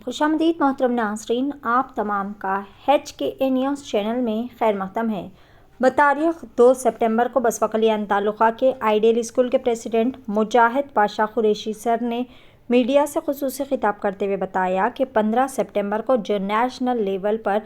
खुशामदीद मोहतरम नाज़रीन, आप तमाम का HKA न्यूज़ चैनल में खैर मक़दम है। बतारीख़ 2 सितंबर को बसवा कल्याण तालुक़ा के आइडियल स्कूल के प्रेसिडेंट मुजाहिद पाशा कुरैशी सर ने मीडिया से ख़ुसूसी खिताब करते हुए बताया कि 15 सितंबर को जो नेशनल लेवल पर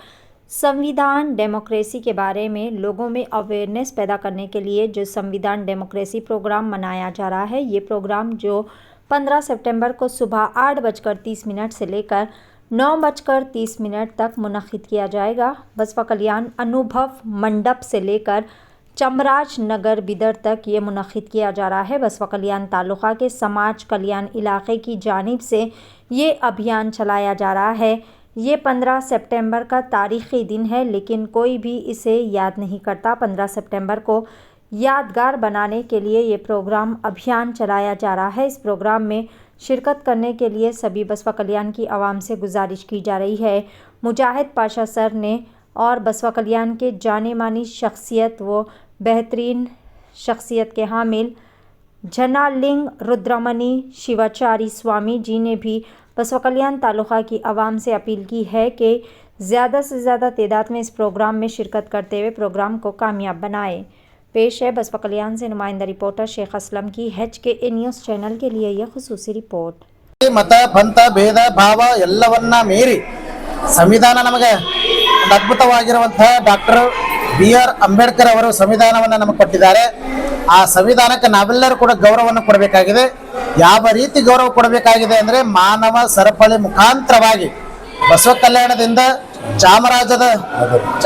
संविधान डेमोक्रेसी के बारे में लोगों में अवेयरनेस पैदा करने के लिए जो संविधान डेमोक्रेसी प्रोग्राम मनाया जा रहा है, ये प्रोग्राम जो 15 सितंबर को सुबह 8:30 से लेकर 9:30 तक मुनक़िद किया जाएगा। बसवा कल्याण अनुभव मंडप से लेकर चमराज नगर बिदर तक ये मुनक़िद किया जा रहा है। बसवा कल्याण तालुक़ा के समाज कल्याण इलाक़े की जानिब से ये अभियान चलाया जा रहा है। ये 15 सितंबर का तारीख़ी दिन है, लेकिन कोई भी इसे याद नहीं करता। 15 सितंबर को यादगार बनाने के लिए ये प्रोग्राम अभियान चलाया जा रहा है। इस प्रोग्राम में शिरकत करने के लिए सभी बसवा कल्याण की आवाम से गुजारिश की जा रही है। मुजाहिद पाशा सर ने और बसवा कल्याण के जाने मानी शख्सियत व बेहतरीन शख्सियत के हामिल जनालिंग रुद्रमणि शिवाचारी स्वामी जी ने भी बसवा कल्याण तालुक़ा की आवाम से अपील की है कि ज़्यादा से ज़्यादा तादाद में इस प्रोग्राम में शिरकत करते हुए प्रोग्राम को कामयाब बनाएं। पेश है बसवा कल्याण से नुमाइंदा रिपोर्टर शेख असलम की HKA न्यूज़ चैनल के लिए यह ख़ुसूसी रिपोर्ट। मत पंथ भेद भाव ಎಲ್ಲವನ್ನ ಮೀರಿ ಸಂವಿಧಾನ ನಮಗೆ ಅದ್ಭುತವಾಗಿರುವಂತಹ ಡಾಕ್ಟರ್ BR ಅಂಬೇಡ್ಕರ್ ಅವರು ಸಂವಿಧಾನವನ್ನು ನಮಗೆ ಕೊಟ್ಟಿದ್ದಾರೆ। ಆ ಸಂವಿಧಾನಕ್ಕೆ ನಾವೆಲ್ಲರೂ ಕೂಡ ಗೌರವವನ್ನು ಕೊಡಬೇಕಾಗಿದೆ। ಯಾವ ರೀತಿ ಗೌರವ ಕೊಡಬೇಕಾಗಿದೆ ಅಂದರೆ ಮಾನವ ಸರಪಳಿ ಮುಖಾಂತರವಾಗಿ ಬಸವ ಕಲ್ಯಾಣದಿಂದ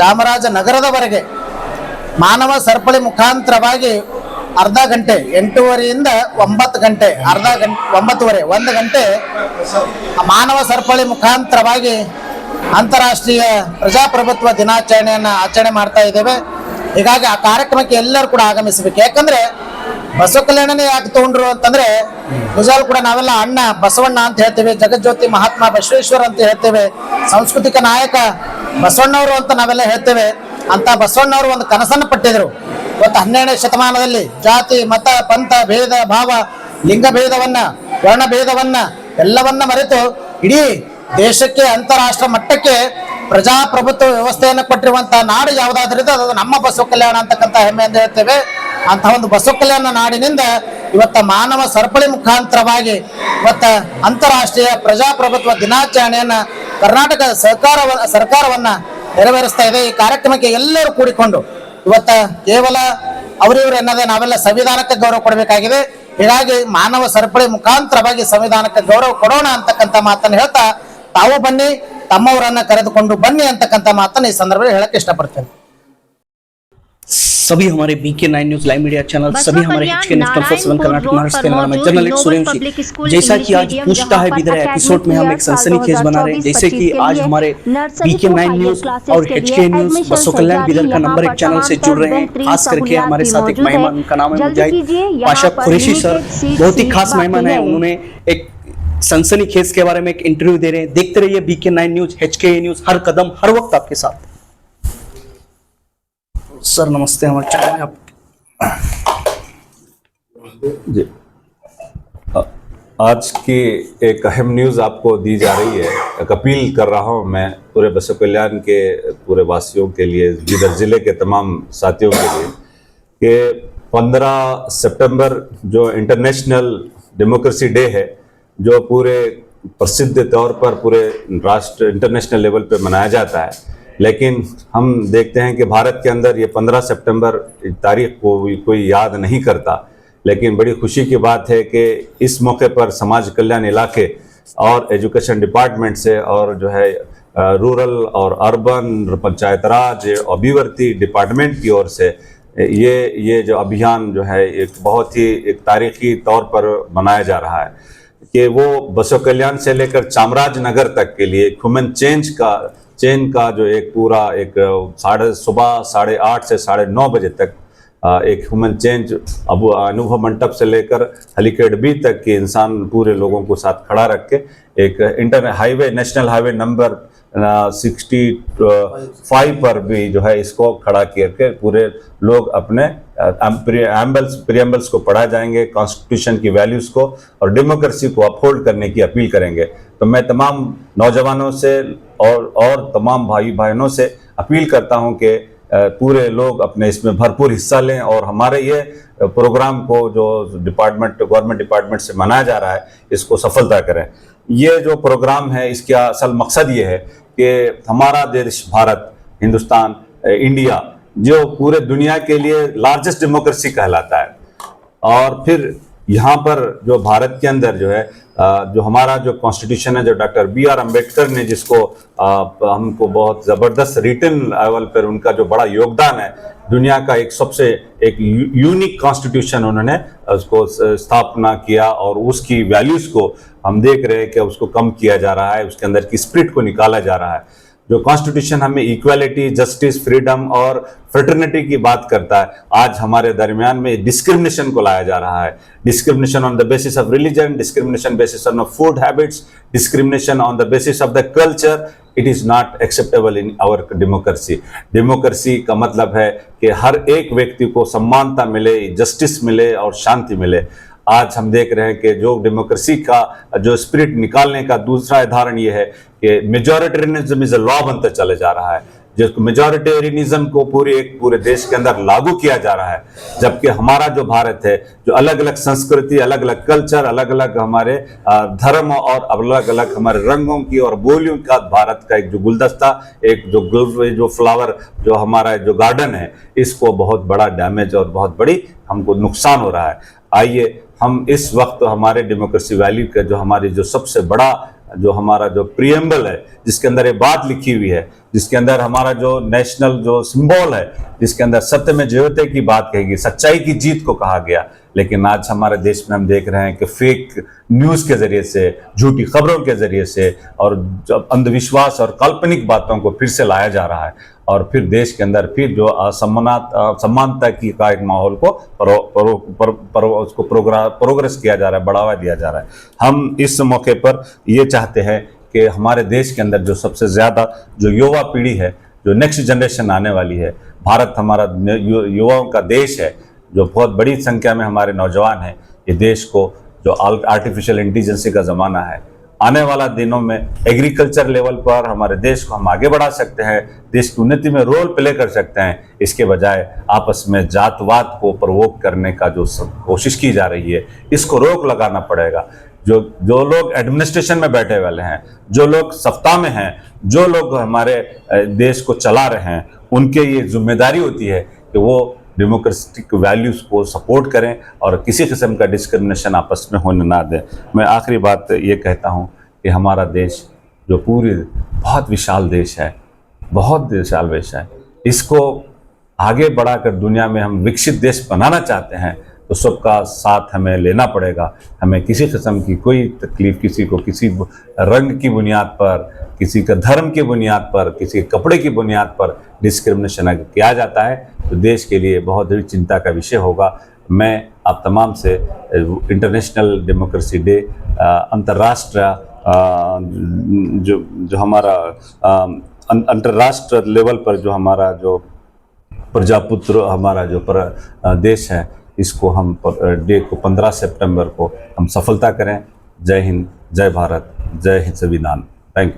ಚಾಮರಾಜನಗರದವರೆಗೆ ಮಾನವ ಸರಪಳಿ ಮುಖಾಂತರವಾಗಿ ಅರ್ಧ ಗಂಟೆ 8:30ರಿಂದ 9 ಗಂಟೆ ಅರ್ಧ ಗಂಟೆ 9:30 1 ಗಂಟೆ ಮಾನವ ಸರಪಳಿ ಮುಖಾಂತರವಾಗಿ ಅಂತಾರಾಷ್ಟ್ರೀಯ ಪ್ರಜಾಪ್ರಭುತ್ವ ದಿನಾಚರಣೆಯನ್ನು ಆಚರಣೆ ಮಾಡ್ತಾ ಇದ್ದೇವೆ। ಹೀಗಾಗಿ ಆ ಕಾರ್ಯಕ್ರಮಕ್ಕೆ ಎಲ್ಲರೂ ಕೂಡ ಆಗಮಿಸಬೇಕು। ಯಾಕಂದ್ರೆ ಬಸವ ಕಲ್ಯಾಣನೇ ಯಾಕೆ ತಗೊಂಡ್ರು ಅಂತಂದ್ರೆ ನಿಜವಾಗ್ಲೂ ಕೂಡ ನಾವೆಲ್ಲ ಅಣ್ಣ ಬಸವಣ್ಣ ಅಂತ ಹೇಳ್ತೇವೆ, ಜಗಜ್ಯೋತಿ ಮಹಾತ್ಮ ಬಸವೇಶ್ವರ ಅಂತ ಹೇಳ್ತೇವೆ, ಸಾಂಸ್ಕೃತಿಕ ನಾಯಕ ಬಸವಣ್ಣವರು ಅಂತ ನಾವೆಲ್ಲ ಹೇಳ್ತೇವೆ। ಅಂತ ಬಸವಣ್ಣವರು ಒಂದು ಕನಸನ್ನು ಪಟ್ಟಿದ್ರು। ಇವತ್ತು 12ನೇ ಶತಮಾನದಲ್ಲಿ ಜಾತಿ ಮತ ಪಂಥ ಭೇದ ಭಾವ ಲಿಂಗ ಭೇದವನ್ನ ವರ್ಣ ಭೇದವನ್ನ ಎಲ್ಲವನ್ನ ಮರೆತು ಇಡೀ ದೇಶಕ್ಕೆ ಅಂತಾರಾಷ್ಟ್ರ ಮಟ್ಟಕ್ಕೆ ಪ್ರಜಾಪ್ರಭುತ್ವ ವ್ಯವಸ್ಥೆಯನ್ನು ಕೊಟ್ಟಿರುವಂತಹ ನಾಡು ಯಾವುದಾದ್ರಿಂದ ಅದು ನಮ್ಮ ಬಸವ ಕಲ್ಯಾಣ ಅಂತಕ್ಕಂಥ ಹೆಮ್ಮೆಯಿಂದ ಹೇಳ್ತೇವೆ। ಅಂತ ಒಂದು ಬಸವ ಕಲ್ಯಾಣ ನಾಡಿನಿಂದ ಇವತ್ತ ಮಾನವ ಸರಪಳಿ ಮುಖಾಂತರವಾಗಿ ಇವತ್ತ ಅಂತಾರಾಷ್ಟ್ರೀಯ ಪ್ರಜಾಪ್ರಭುತ್ವ ದಿನಾಚರಣೆಯನ್ನ ಕರ್ನಾಟಕ ಸರ್ಕಾರವನ್ನ ನೆರವೇರಿಸ್ತಾ ಇದೆ। ಈ ಕಾರ್ಯಕ್ರಮಕ್ಕೆ ಎಲ್ಲರೂ ಕೂಡಿಕೊಂಡು ಇವತ್ತ ಕೇವಲ ಅವರಿವರು ಎನ್ನದೇ ನಾವೆಲ್ಲ ಸಂವಿಧಾನಕ್ಕೆ ಗೌರವ ಕೊಡಬೇಕಾಗಿದೆ। ಹೀಗಾಗಿ ಮಾನವ ಸರಪಳಿ ಮುಖಾಂತರವಾಗಿ ಸಂವಿಧಾನಕ್ಕೆ ಗೌರವ ಕೊಡೋಣ ಅಂತಕ್ಕಂಥ ಮಾತನ್ನು ಹೇಳ್ತಾ ತಾವು ಬನ್ನಿ, ತಮ್ಮವರನ್ನ ಕರೆದುಕೊಂಡು ಬನ್ನಿ ಅಂತಕ್ಕಂಥ ಮಾತನ್ನು ಈ ಸಂದರ್ಭದಲ್ಲಿ ಹೇಳಕ್ಕೆ ಇಷ್ಟಪಡ್ತೇನೆ। सभी हमारे BK9 news live media channel, सभी हमारे HK news conference Karnataka Maharashtra के नाम है जर्नलिस्ट सूर्यवंशी। जैसा कि आज पूछता है बिदर एपिसोड में हम एक सनसनीखेज बना रहे हैं, जैसे कि आज हमारे BK9 न्यूज और HK न्यूज बसवा कल्याण बिदर का नंबर 1 चैनल से जुड़ रहे हैं। खास करके हमारे साथ एक मेहमान, उनका नाम है मुजाहिद पाशा कुरैशी सर। बहुत ही खास मेहमान है, उन्होंने एक सनसनीखेज के बारे में एक इंटरव्यू दे रहे हैं। देखते रहिए BK9 न्यूज, HK न्यूज, हर कदम हर वक्त आपके साथ। सर नमस्ते, हमारे चैनल में आप जी आज की एक अहम न्यूज़ आपको दी जा रही है। एक अपील कर रहा हूं मैं पूरे बसवा कल्याण के पूरे वासियों के लिए, बिदर ज़िले के तमाम साथियों के लिए कि 15 सितंबर जो इंटरनेशनल डेमोक्रेसी डे है, जो पूरे प्रसिद्ध तौर पर पूरे राष्ट्र इंटरनेशनल लेवल पे मनाया जाता है, लेकिन हम देखते हैं कि भारत के अंदर ये 15 सितंबर तारीख को कोई याद नहीं करता। लेकिन बड़ी खुशी की बात है कि इस मौके पर समाज कल्याण इलाके और एजुकेशन डिपार्टमेंट से और जो है रूरल और अर्बन पंचायत राज अभिवर्ती डिपार्टमेंट की ओर से ये जो अभियान जो है एक बहुत ही एक तारीखी तौर पर मनाया जा रहा है कि वो बसवा कल्याण से लेकर चामराजनगर तक के लिए ह्यूमन चेन का जो एक पूरा एक सुबह 8:30 से 9:30 बजे तक एक ह्यूमन चेंज अब अनुभव मंडप से लेकर हेलीकैड बी तक के इंसान पूरे लोगों को साथ खड़ा रख के एक नेशनल हाईवे नंबर 65 पर भी जो है इसको खड़ा करके पूरे लोग अपने प्रियम्बल्स को पढ़ा जाएंगे, कॉन्स्टिट्यूशन की वैल्यूज़ को और डेमोक्रेसी को अपहोल्ड करने की अपील करेंगे। तो मैं तमाम नौजवानों से और तमाम भाई बहनों से अपील करता हूं कि पूरे लोग अपने इसमें भरपूर हिस्सा लें और हमारे ये प्रोग्राम को जो गवर्नमेंट डिपार्टमेंट से मनाया जा रहा है इसको सफलता करें। ये जो प्रोग्राम है इसका असल मकसद ये है कि हमारा देश भारत, हिंदुस्तान, इंडिया जो पूरे दुनिया के लिए लार्जेस्ट डेमोक्रेसी कहलाता है, और फिर यहाँ पर जो भारत के अंदर जो है जो हमारा जो कॉन्स्टिट्यूशन है, जो डॉक्टर B.R. अम्बेडकर ने जिसको हमको बहुत ज़बरदस्त रिटन लेवल पर उनका जो बड़ा योगदान है, दुनिया का एक यूनिक कॉन्स्टिट्यूशन उन्होंने उसको स्थापना किया और उसकी वैल्यूज़ को हम देख रहे हैं कि उसको कम किया जा रहा है, उसके अंदर की स्पिरिट को निकाला जा रहा है। जो कॉन्स्टिट्यूशन हमें इक्वालिटी, जस्टिस, फ्रीडम और फ्रेटर्निटी की बात करता है, आज हमारे दरमियान में डिस्क्रिमिनेशन को लाया जा रहा है। Discrimination on the basis of religion, discrimination basis on food habits, discrimination on the basis of the culture, it is not acceptable in our democracy. Democracy का मतलब है कि हर एक व्यक्ति को समानता मिले, जस्टिस मिले और शांति मिले। आज हम देख रहे हैं कि जो डेमोक्रेसी का जो स्पिरिट निकालने का दूसरा उदाहरण ये है कि मेजॉरिटेरियनिज्म इज अ लॉ बनते चले जा रहा है, जो मेजॉरिटेरियनिज्म को पूरे देश के अंदर लागू किया जा रहा है, जबकि हमारा जो भारत है, जो अलग अलग संस्कृति, अलग अलग कल्चर, अलग अलग हमारे धर्म और अलग अलग हमारे रंगों की और बोलियों का भारत का एक जो गुलदस्ता, एक जो फ्लावर जो हमारा जो गार्डन है, इसको बहुत बड़ा डैमेज और बहुत बड़ी हमको नुकसान हो रहा है। आइए हम इस वक्त हमारे डेमोक्रेसी वैल्यू का जो हमारी जो सबसे बड़ा जो हमारा जो प्रियम्बल है, जिसके अंदर ये बात लिखी हुई है, जिसके अंदर हमारा जो नेशनल जो सिंबल है, जिसके अंदर सत्य में जयते की बात कही गई, सच्चाई की जीत को कहा गया, लेकिन आज हमारे देश में हम देख रहे हैं कि फेक न्यूज़ के जरिए से, झूठी खबरों के जरिए से और जब अंधविश्वास और काल्पनिक बातों को फिर से लाया जा रहा है और फिर देश के अंदर फिर जो असमानता की का एक माहौल को उसको प्रोग्रेस किया जा रहा है, बढ़ावा दिया जा रहा है। हम इस मौके पर ये चाहते हैं कि हमारे देश के अंदर जो सबसे ज़्यादा जो युवा पीढ़ी है, जो नेक्स्ट जनरेशन आने वाली है, भारत हमारा युवाओं का देश है, जो बहुत बड़ी संख्या में हमारे नौजवान हैं, ये देश को जो आर्टिफिशियल इंटेलिजेंस का ज़माना है, आने वाला दिनों में एग्रीकल्चर लेवल पर हमारे देश को हम आगे बढ़ा सकते हैं, देश की उन्नति में रोल प्ले कर सकते हैं। इसके बजाय आपस में जातवाद को प्रवोक करने का जो कोशिश की जा रही है, इसको रोक लगाना पड़ेगा। जो लोग एडमिनिस्ट्रेशन में बैठे वाले हैं, जो लोग सत्ता में हैं, जो लोग हमारे देश को चला रहे हैं, उनके ये जिम्मेदारी होती है कि वो डेमोक्रेटिक वैल्यूज़ को सपोर्ट करें और किसी किस्म का डिस्क्रिमिनेशन आपस में होने ना दें। मैं आखिरी बात ये कहता हूँ कि हमारा देश जो पूरी बहुत विशाल देश है, बहुत विशाल देश है, इसको आगे बढ़ाकर दुनिया में हम विकसित देश बनाना चाहते हैं, तो सबका साथ हमें लेना पड़ेगा। हमें किसी किस्म की कोई तकलीफ़, किसी को किसी रंग की बुनियाद पर, किसी का धर्म की बुनियाद पर, किसी कपड़े की बुनियाद पर डिस्क्रिमिनेशन अगर किया जाता है तो देश के लिए बहुत बड़ी चिंता का विषय होगा। मैं आप तमाम से इंटरनेशनल डेमोक्रेसी डे, अंतर्राष्ट्रीय जो हमारा अंतर्राष्ट्रीय लेवल पर जो हमारा जो प्रजापुत्र हमारा जो देश है, इसको हम डे को 15 सितंबर को हम सफलता करें। जय हिंद, जय भारत, जय हिंद संविधान। Thank you.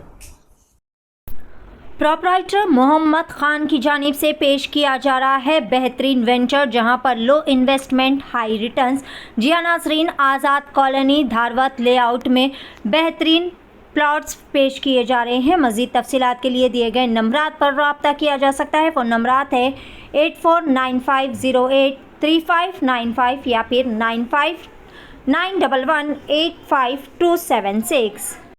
Proprietor Mohammad Khan की जानिब से पेश किया जा रहा है बेहतरीन वेंचर, जहां पर लो इन्वेस्टमेंट हाई रिटर्न्स। जी हाँ नाज़रीन, आज़ाद कॉलोनी धारवत लेआउट में बेहतरीन प्लॉट्स पेश किए जा रहे हैं। मज़ीद तफसीलात के लिए दिए गए नंबरात पर रब्ता किया जा सकता है। फ़ोन नंबरात है 8495083595 या फिर 9591185276।